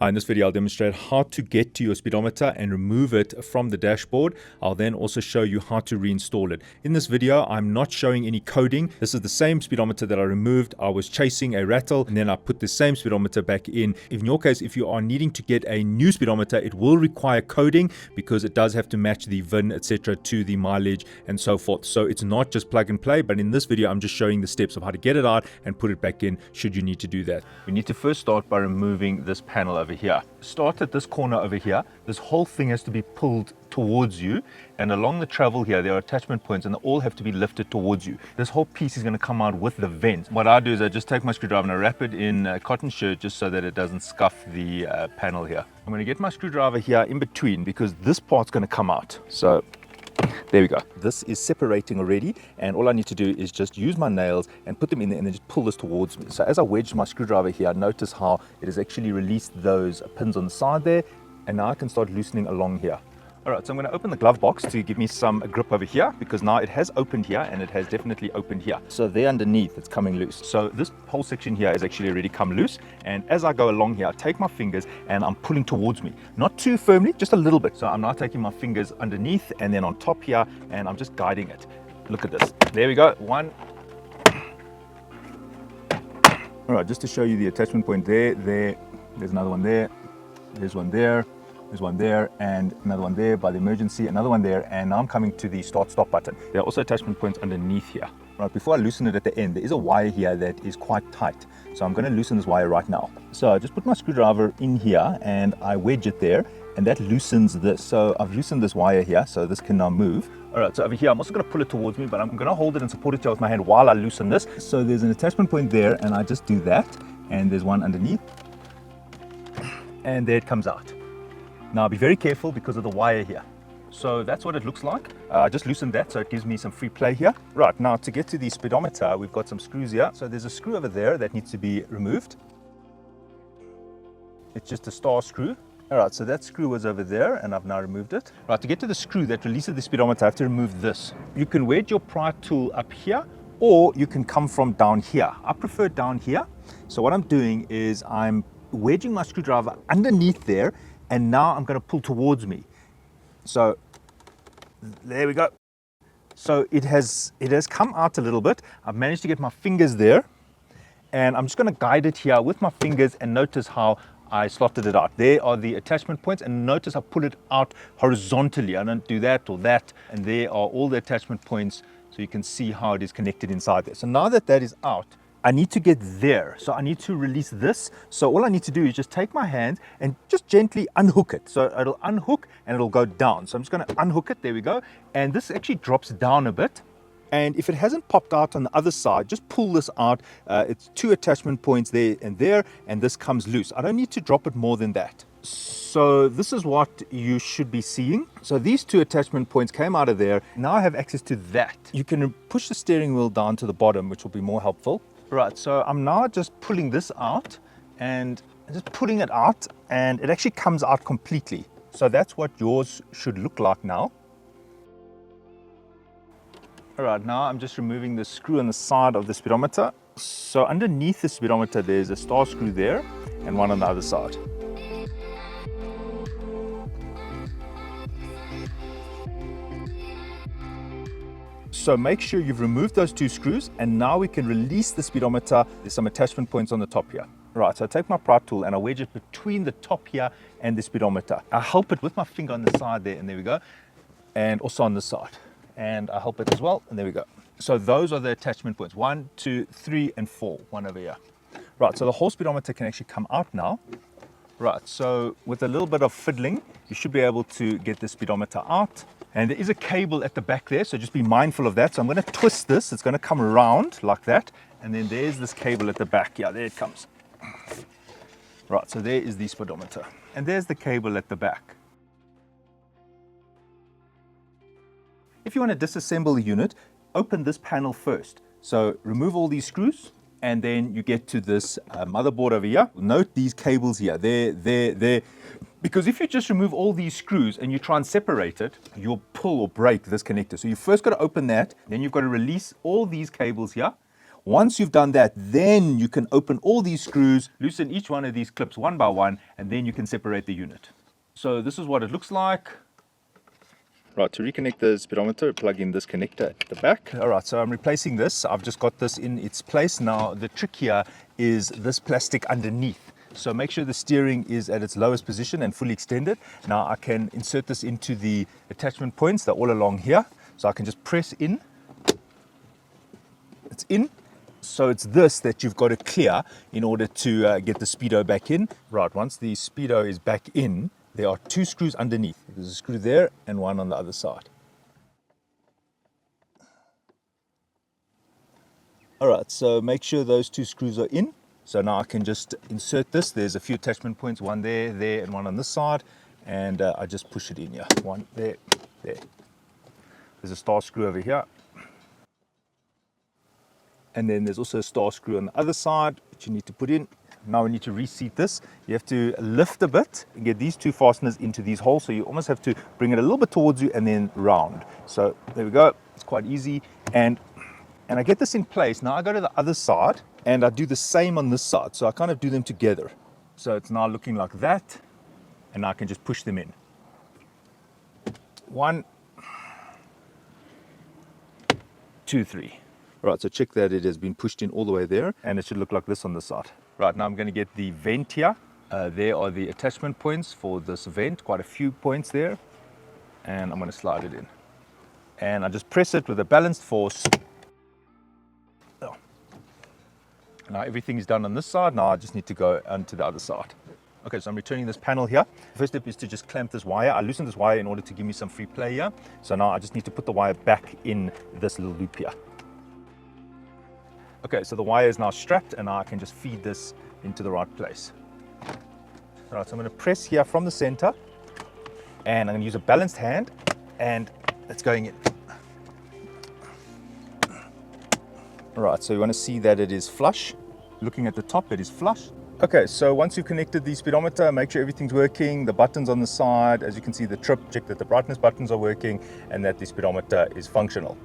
In this video, I'll demonstrate how to get to your speedometer and remove it from the dashboard. I'll then also show you how to reinstall it. In this video, I'm not showing any coding. This is the same speedometer that I removed. I was chasing a rattle and then I put the same speedometer back in. In your case, if you are needing to get a new speedometer, it will require coding because it does have to match the VIN, etc., to the mileage and so forth. So it's not just plug and play, but in this video, I'm just showing the steps of how to get it out and put it back in should you need to do that. We need to first start by removing this panel over here. Start at this corner over here. This whole thing has to be pulled towards you, and along the travel here there are attachment points and they all have to be lifted towards you. This whole piece is going to come out with the vent. What I do is I just take my screwdriver and I wrap it in a cotton shirt just so that it doesn't scuff the panel here. I'm going to get my screwdriver here in between because this part's going to come out. So there we go. This is separating already, and all I need to do is just use my nails and put them in there and then just pull this towards me. So as I wedge my screwdriver here, notice how it has actually released those pins on the side there, and now I can start loosening along here. Alright, so I'm going to open the glove box to give me some grip over here, because now it has opened here and it has definitely opened here. So there underneath it's coming loose. So this whole section here has actually already come loose, and as I go along here I take my fingers and I'm pulling towards me. Not too firmly, just a little bit. So I'm now taking my fingers underneath and then on top here, and I'm just guiding it. Look at this. There we go. One. Alright, just to show you the attachment point there's another one there, there's one there. There's one there and another one there by the emergency, another one there, and now I'm coming to the start-stop button. There are also attachment points underneath here. Right, before I loosen it at the end, there is a wire here that is quite tight. So I'm going to loosen this wire right now. So I just put my screwdriver in here and I wedge it there, and that loosens this. So I've loosened this wire here, so this can now move. Alright, so over here I'm also going to pull it towards me, but I'm going to hold it and support it here with my hand while I loosen this. So there's an attachment point there, and I just do that, and there's one underneath, and there it comes out. Now be very careful because of the wire here. So that's what it looks like. I just loosened that so it gives me some free play here. Right, now to get to the speedometer, we've got some screws here. So there's a screw over there that needs to be removed. It's just a star screw. Alright, so that screw was over there and I've now removed it. Right, to get to the screw that releases the speedometer, I have to remove this. You can wedge your pry tool up here, or you can come from down here. I prefer down here. So what I'm doing is I'm wedging my screwdriver underneath there, and now I'm going to pull towards me. So there we go. So it has come out a little bit. I've managed to get my fingers there, and I'm just going to guide it here with my fingers, and notice how I slotted it out. There are the attachment points, and notice I pull it out horizontally. I don't do that or that, and there are all the attachment points, so you can see how it is connected inside there. So now that that is out, I need to get there. So I need to release this. So all I need to do is just take my hand and just gently unhook it. So it'll unhook and it'll go down. So I'm just going to unhook it. There we go. And this actually drops down a bit. And if it hasn't popped out on the other side, just pull this out. It's two attachment points there, and this comes loose. I don't need to drop it more than that. So this is what you should be seeing. So these two attachment points came out of there. Now I have access to that. You can push the steering wheel down to the bottom, which will be more helpful. Right, so I'm now just pulling this out and just pulling it out, and it actually comes out completely. So that's what yours should look like now. All right, now I'm just removing the screw on the side of the speedometer. So underneath the speedometer, there's a star screw there and one on the other side. So make sure you've removed those two screws, and now we can release the speedometer. There's some attachment points on the top here. Right, so I take my pry tool and I wedge it between the top here and the speedometer. I help it with my finger on the side there, and there we go. And also on the side. And I help it as well, and there we go. So those are the attachment points, 1, 2, 3, and 4, one over here. Right, so the whole speedometer can actually come out now. Right, so with a little bit of fiddling, you should be able to get the speedometer out. And there is a cable at the back there, so just be mindful of that. So I'm going to twist this. It's going to come around like that. And then there's this cable at the back. Yeah, there it comes. Right, so there is the speedometer. And there's the cable at the back. If you want to disassemble the unit, open this panel first. So remove all these screws, and then you get to this motherboard over here. Note these cables here, there. Because if you just remove all these screws and you try and separate it, you'll pull or break this connector. So you first got to open that, then you've got to release all these cables here. Once you've done that, then you can open all these screws, loosen each one of these clips one by one, and then you can separate the unit. So this is what it looks like. Right, to reconnect the speedometer, plug in this connector at the back. All right, so I'm replacing this. I've just got this in its place. Now, the trick here is this plastic underneath. So make sure the steering is at its lowest position and fully extended. Now I can insert this into the attachment points. They're all along here. So I can just press in. It's in. So it's this that you've got to clear in order to get the speedo back in. Right, once the speedo is back in, there are two screws underneath. There's a screw there and one on the other side. All right, so make sure those two screws are in. So now I can just insert this. There's a few attachment points, one there, and one on this side. And I just push it in here. One there, there. There's a star screw over here. And then there's also a star screw on the other side, which you need to put in. Now we need to reseat this. You have to lift a bit and get these two fasteners into these holes. So you almost have to bring it a little bit towards you and then round. So there we go. It's quite easy. And I get this in place. Now I go to the other side and I do the same on this side. So I kind of do them together. So it's now looking like that. And now I can just push them in. 1, 2, 3. Right, so check that it has been pushed in all the way there, and it should look like this on the side. Right, now I'm going to get the vent here. There are the attachment points for this vent, quite a few points there. And I'm going to slide it in. And I just press it with a balanced force. Oh. Now everything is done on this side. Now I just need to go onto the other side. Okay, so I'm returning this panel here. The first step is to just clamp this wire. I loosened this wire in order to give me some free play here. So now I just need to put the wire back in this little loop here. Okay, so the wire is now strapped and now I can just feed this into the right place. All right, so I'm going to press here from the center and I'm going to use a balanced hand and it's going in. All right, so you want to see that it is flush. Looking at the top, it is flush. Okay, so once you've connected the speedometer, make sure everything's working. The buttons on the side, as you can see the trip, check that the brightness buttons are working and that the speedometer is functional.